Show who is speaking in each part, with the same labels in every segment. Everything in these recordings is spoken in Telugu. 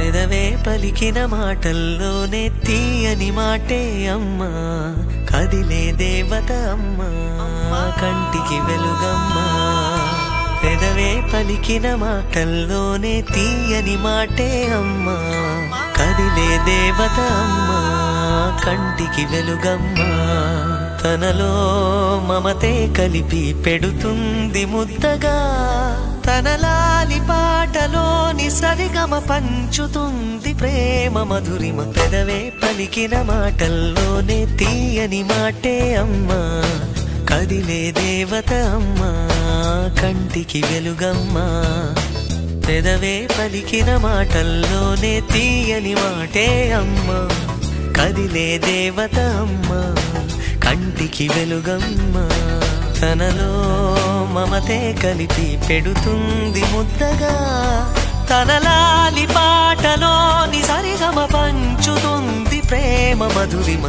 Speaker 1: పెదవే పలికిన మాటల్లోనే తీయని మాటే అమ్మా, కదిలే దేవత అమ్మా, కంటికి వెలుగమ్మా. పెదవే పలికిన మాటల్లోనే తీయని మాటే అమ్మా, కదిలే దేవత అమ్మా, కంటికి వెలుగమ్మా. తనలో మమతే కలిపి పెడుతుంది ముద్దగా, తన లాలి పాటలోని సరిగమ పంచుతుంది ప్రేమ మధురిమ. పెదవే పలికిన మాటల్లోనే తీయని మాటే అమ్మా, కదిలే దేవత అమ్మా, కంటికి వెలుగమ్మా. పెదవే పలికిన మాటల్లోనే తీయని మాటే అమ్మా, కదిలే దేవత అమ్మా, కంటికి వెలుగమ్మా. తనలో మమతే కలిపి పెడుతుంది ముద్దగా, తన లాలి పాటలోని సరిగమ పంచుతుంది ప్రేమ మధురిమ.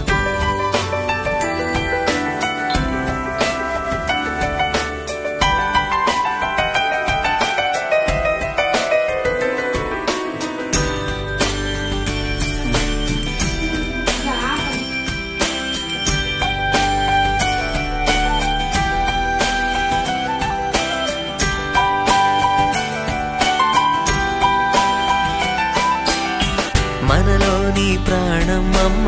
Speaker 1: మనలోని ప్రాణం అమ్మ,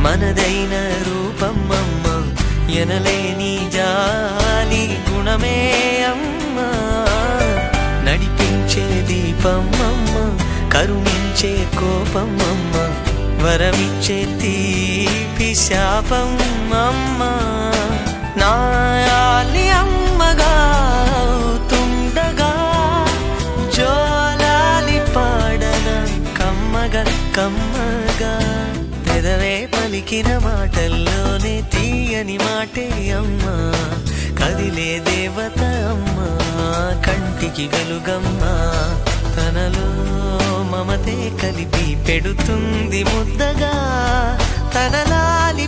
Speaker 1: మనదైన రూపం అమ్మ, ఎనలేని జాలి గుణమే అమ్మ. నడిపించే దీపం అమ్మ, కరుణించే కోపం అమ్మ, వరమిచ్చే తీపి శాపం అమ్మ. నాయాలి అమ్మగా తుండగా, జోలాలి పాడన కమ్మగా కమ్మగా. పెదవే పలికిన మాటల్లోనే తీయని మాటే అమ్మా, కదిలే దేవత అమ్మా, కంటికి వెలుగమ్మా. తనలో మమతే కలిపి పెడుతుంది ముద్దగా, తన లాలి